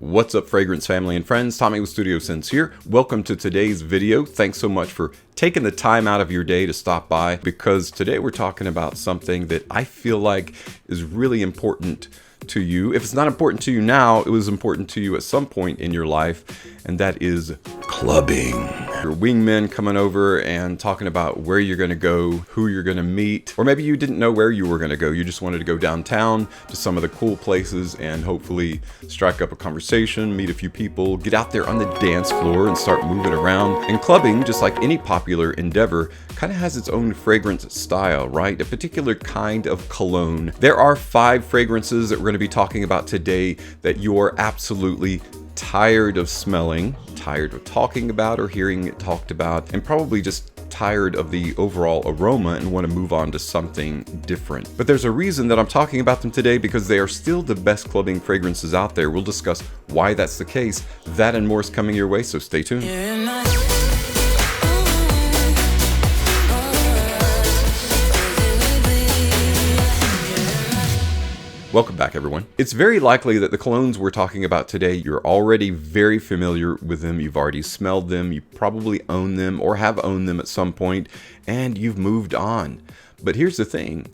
What's up, fragrance family and friends? Tommy with Studio Sense here. Welcome to today's video. Thanks so much for taking the time out of your day to stop by, because today we're talking about something that I feel like is really important to you. If it's not important to you now, it was important to you at some point in your life, and that is clubbing. Your wingmen coming over and talking about where you're going to go, who you're going to meet, or maybe you didn't know where you were going to go. You just wanted to go downtown to some of the cool places and hopefully strike up a conversation, meet a few people, get out there on the dance floor and start moving around. And clubbing, just like any popular endeavor, kind of has its own fragrance style, right? A particular kind of cologne. There are 5 fragrances that we're going to be talking about today that you're absolutely tired of smelling, tired of talking about or hearing it talked about, and probably just tired of the overall aroma and want to move on to something different. But there's a reason that I'm talking about them today, because they are still the best clubbing fragrances out there. We'll discuss why that's the case. That and more is coming your way, so stay tuned. Welcome back, everyone. It's very likely that the colognes we're talking about today, you're already very familiar with them. You've already smelled them. You probably own them or have owned them at some point, and you've moved on. But here's the thing.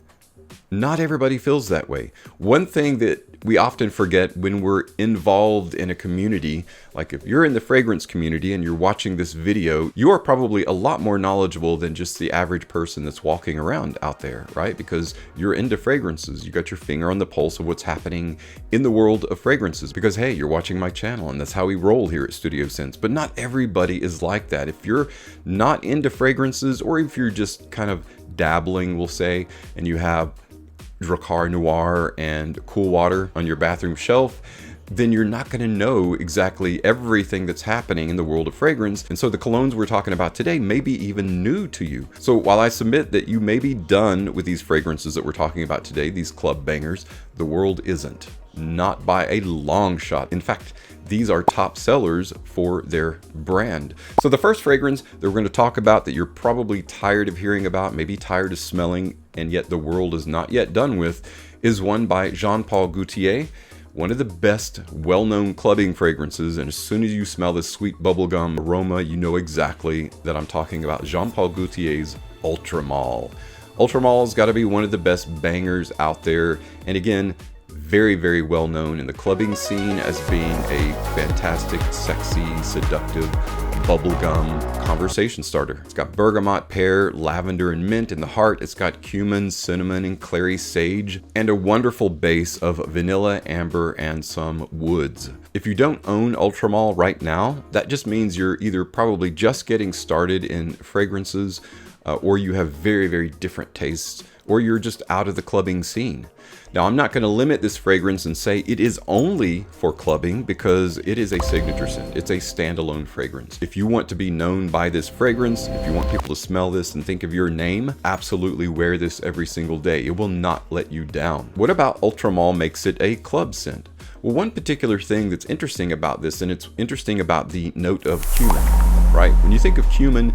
Not everybody feels that way. One thing that we often forget when we're involved in a community, like if you're in the fragrance community and you're watching this video, you are probably a lot more knowledgeable than just the average person that's walking around out there, right? Because you're into fragrances. You got your finger on the pulse of what's happening in the world of fragrances, because hey, you're watching my channel and that's how we roll here at Studio Sense. But not everybody is like that. If you're not into fragrances, or if you're just kind of dabbling, we'll say, and you have Drapery Noir and Cool Water on your bathroom shelf, then you're not going to know exactly everything that's happening in the world of fragrance. And so the colognes we're talking about today may be even new to you. So while I submit that you may be done with these fragrances that we're talking about today, these club bangers, the world isn't. Not by a long shot. In fact, these are top sellers for their brand. So the first fragrance that we're going to talk about that you're probably tired of hearing about, maybe tired of smelling, and yet the world is not yet done with, is one by Jean Paul Gaultier. One of the best well-known clubbing fragrances, and as soon as you smell this sweet bubblegum aroma, you know exactly that I'm talking about Jean Paul Gaultier's Ultra Male. Ultra Male's got to be one of the best bangers out there, and again, very, very well known in the clubbing scene as being a fantastic, sexy, seductive, bubblegum conversation starter. It's got bergamot, pear, lavender, and mint in the heart. It's got cumin, cinnamon, and clary sage, and a wonderful base of vanilla, amber, and some woods. If you don't own Ultra Male right now, that just means you're either probably just getting started in fragrances, or you have very, very different tastes, or you're just out of the clubbing scene. Now, I'm not going to limit this fragrance and say it is only for clubbing, because it is a signature scent. It's a standalone fragrance. If you want to be known by this fragrance, if you want people to smell this and think of your name, absolutely wear this every single day. It will not let you down. What about Ultra Male makes it a club scent? Well, one particular thing that's interesting about this, and it's interesting about the note of cumin, right? When you think of cumin,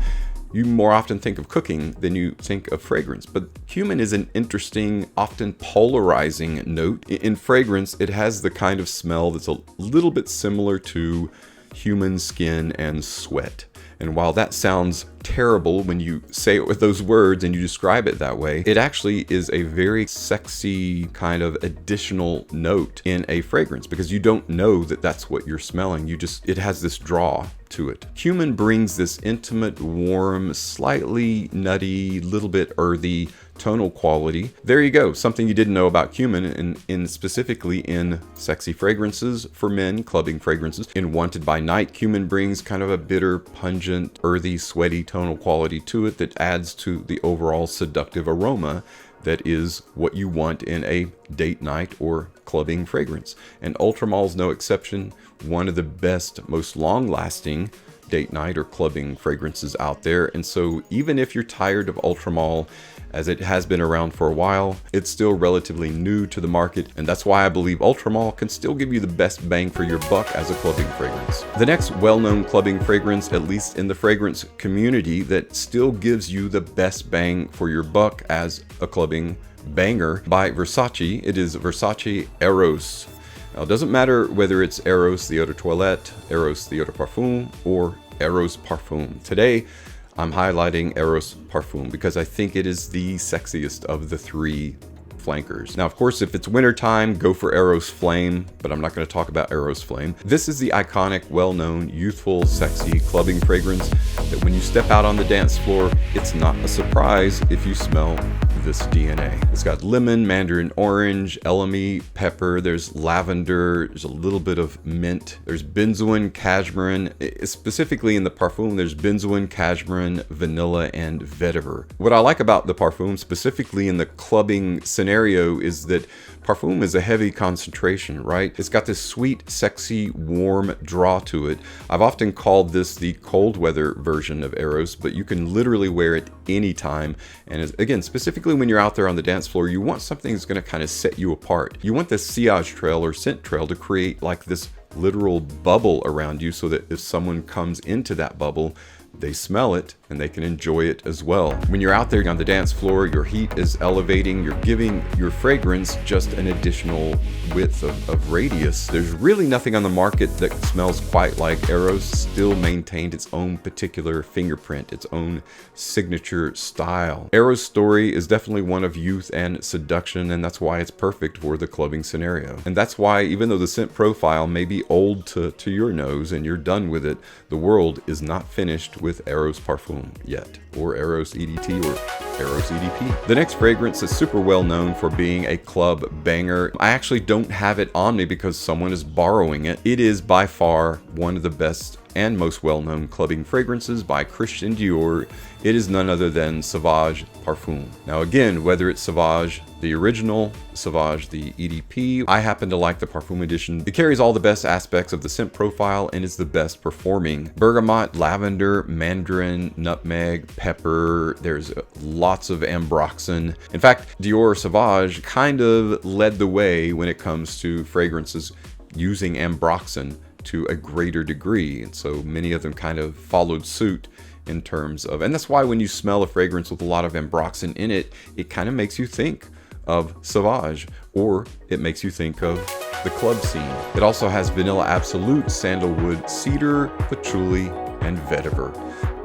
you more often think of cooking than you think of fragrance. But cumin is an interesting, often polarizing note. In fragrance, it has the kind of smell that's a little bit similar to human skin and sweat. And while that sounds terrible when you say it with those words and you describe it that way, it actually is a very sexy kind of additional note in a fragrance, because you don't know that that's what you're smelling. It has this draw to it. Cumin brings this intimate, warm, slightly nutty, little bit earthy tonal quality. There you go, something you didn't know about cumin, in specifically in sexy fragrances for men, clubbing fragrances. In Wanted by Night, cumin brings kind of a bitter, pungent, earthy, sweaty tonal quality to it that adds to the overall seductive aroma that is what you want in a date night or clubbing fragrance. And Ultra Male's no exception. One of the best, most long-lasting date night or clubbing fragrances out there. And so even if you're tired of Ultra Male, as it has been around for a while, it's still relatively new to the market, and that's why I believe Ultra Male can still give you the best bang for your buck as a clubbing fragrance. The next well-known clubbing fragrance, at least in the fragrance community, that still gives you the best bang for your buck as a clubbing banger, by Versace. It is Versace Eros. Now, it doesn't matter whether it's Eros the Eau de Toilette, Eros the Eau de Parfum, or Eros Parfum. Today, I'm highlighting Eros Parfum because I think it is the sexiest of the three flankers. Now, of course, if it's wintertime, go for Eros Flame, but I'm not going to talk about Eros Flame. This is the iconic, well-known, youthful, sexy clubbing fragrance that when you step out on the dance floor, it's not a surprise if you smell this DNA. It's got lemon, mandarin orange, elemi, pepper, there's lavender, there's a little bit of mint, there's benzoin, cashmere, specifically in the parfum, there's benzoin, cashmere, vanilla, and vetiver. What I like about the parfum, specifically in the clubbing scenario, is that parfum is a heavy concentration, right? It's got this sweet, sexy, warm draw to it. I've often called this the cold weather version of Eros, but you can literally wear it anytime. And again, specifically when you're out there on the dance floor, you want something that's going to kind of set you apart. You want the sillage trail or scent trail to create like this literal bubble around you so that if someone comes into that bubble, they smell it and they can enjoy it as well. When you're out there on the dance floor, your heat is elevating, you're giving your fragrance just an additional width of radius. There's really nothing on the market that smells quite like Eros. Still maintained its own particular fingerprint, its own signature style. Eros' story is definitely one of youth and seduction, and that's why it's perfect for the clubbing scenario. And that's why, even though the scent profile may be old to your nose and you're done with it, the world is not finished with Eros Parfum yet, or Eros EDT, or Eros EDP. The next fragrance is super well known for being a club banger. I actually don't have it on me because someone is borrowing it. It is by far one of the best and most well-known clubbing fragrances by Christian Dior. It is none other than Sauvage Parfum. Now again, whether it's Sauvage the original, Sauvage the EDP, I happen to like the Parfum edition. It carries all the best aspects of the scent profile and is the best performing. Bergamot, lavender, mandarin, nutmeg, pepper, there's lots of ambroxan. In fact, Dior Sauvage kind of led the way when it comes to fragrances using ambroxan to a greater degree, and so many of them kind of followed suit in terms of, and that's why when you smell a fragrance with a lot of ambroxan in it, it kind of makes you think of Sauvage, or it makes you think of the club scene. It also has vanilla absolute, sandalwood, cedar, patchouli, and vetiver.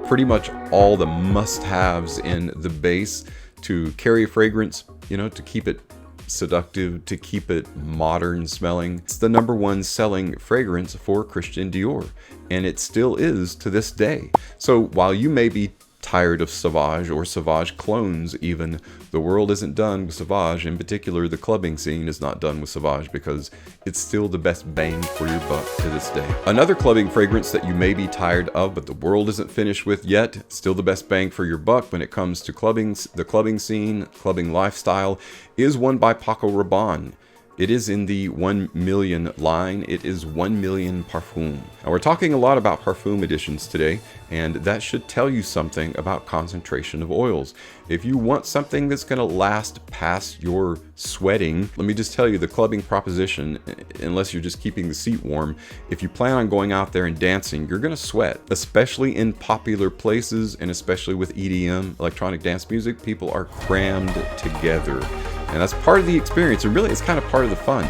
Pretty much all the must-haves in the base to carry a fragrance, you know, to keep it seductive, to keep it modern smelling. It's the #1 selling fragrance for Christian Dior, and it still is to this day. So while you may be tired of Sauvage or Sauvage clones even, the world isn't done with Sauvage. In particular, the clubbing scene is not done with Sauvage because it's still the best bang for your buck to this day. Another clubbing fragrance that you may be tired of but the world isn't finished with yet, still the best bang for your buck when it comes to the clubbing scene, clubbing lifestyle, is one by Paco Rabanne. It is in the 1 million line. It is 1 million Parfum. Now we're talking a lot about Parfum editions today, and that should tell you something about concentration of oils. If you want something that's going to last past your sweating, let me just tell you the clubbing proposition, unless you're just keeping the seat warm, if you plan on going out there and dancing, you're going to sweat, especially in popular places and especially with EDM, electronic dance music. People are crammed together. And that's part of the experience, and really it's kind of part of the fun.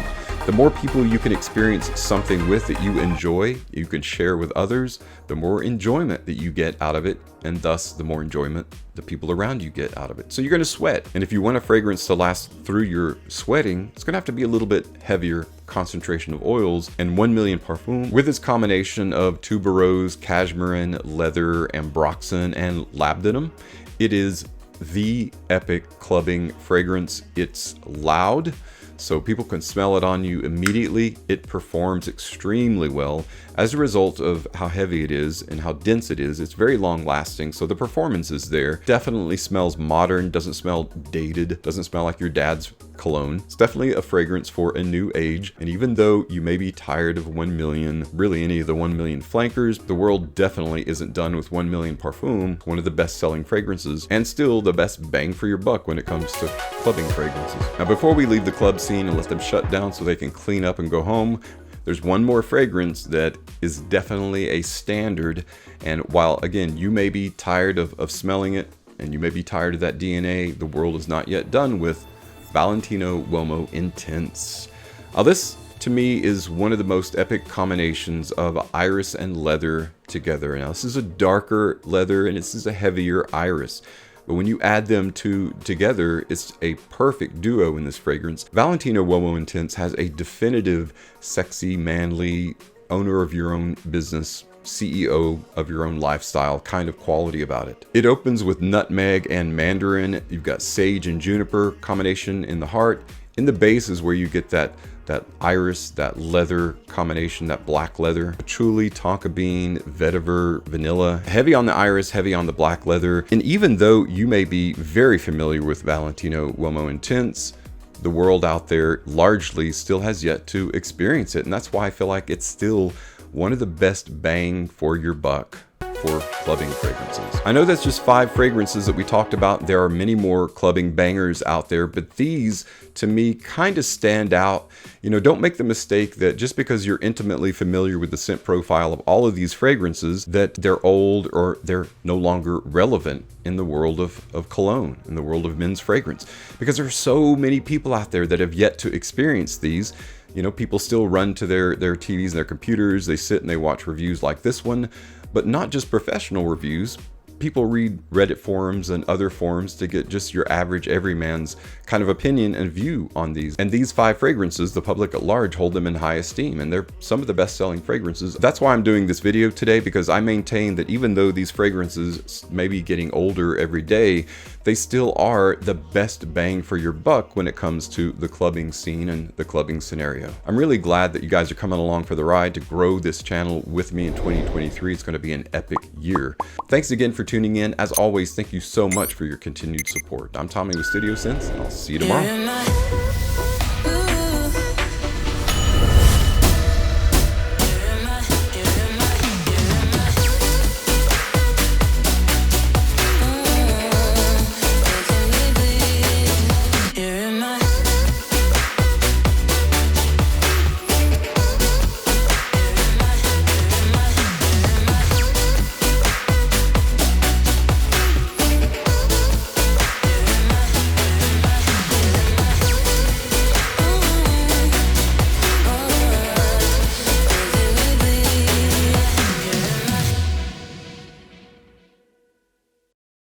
The more people you can experience something with that you enjoy, you can share with others, the more enjoyment that you get out of it, and thus the more enjoyment the people around you get out of it. So you're going to sweat, and if you want a fragrance to last through your sweating, it's going to have to be a little bit heavier concentration of oils, and 1 million Parfum, with its combination of tuberose, cashmere, leather, ambroxan, and labdanum, it is the epic clubbing fragrance. It's loud, so people can smell it on you immediately. It performs extremely well as a result of how heavy it is and how dense it is. It's very long lasting, so the performance is there. Definitely smells modern, doesn't smell dated, doesn't smell like your dad's cologne. It's definitely a fragrance for a new age, and even though you may be tired of 1 million, really any of the 1 million flankers, the world definitely isn't done with 1 million Parfum, one of the best selling fragrances, and still the best bang for your buck when it comes to clubbing fragrances. Now before we leave the club scene and let them shut down so they can clean up and go home, there's one more fragrance that is definitely a standard, and while again you may be tired of smelling it and you may be tired of that DNA, the world is not yet done with Valentino Uomo Intense. Now this to me is one of the most epic combinations of iris and leather together. Now this is a darker leather and this is a heavier iris. But when you add them two together, it's a perfect duo in this fragrance. Valentino Uomo Intense has a definitive, sexy, manly, owner of your own business, CEO of your own lifestyle kind of quality about it. It opens with nutmeg and mandarin. You've got sage and juniper combination in the heart. In the base is where you get that iris, that leather combination, that black leather. Patchouli, tonka bean, vetiver, vanilla. Heavy on the iris, heavy on the black leather. And even though you may be very familiar with Valentino Uomo Intense, the world out there largely still has yet to experience it. And that's why I feel like it's still one of the best bang for your buck for clubbing fragrances. I know that's just 5 fragrances that we talked about. There are many more clubbing bangers out there, but these to me kind of stand out. You know, don't make the mistake that just because you're intimately familiar with the scent profile of all of these fragrances that they're old or they're no longer relevant in the world of cologne, in the world of men's fragrance. Because there are so many people out there that have yet to experience these. You know, people still run to their TVs and their computers, they sit and they watch reviews like this one, but not just professional reviews. People read Reddit forums and other forums to get just your average everyman's kind of opinion and view on these. And these 5 fragrances, the public at large hold them in high esteem, and they're some of the best-selling fragrances. That's why I'm doing this video today, because I maintain that even though these fragrances may be getting older every day, they still are the best bang for your buck when it comes to the clubbing scene and the clubbing scenario. I'm really glad that you guys are coming along for the ride to grow this channel with me in 2023. It's going to be an epic year. Thanks again for tuning in. As always, thank you so much for your continued support. I'm Tommy with Studio Sense, and I'll see you tomorrow.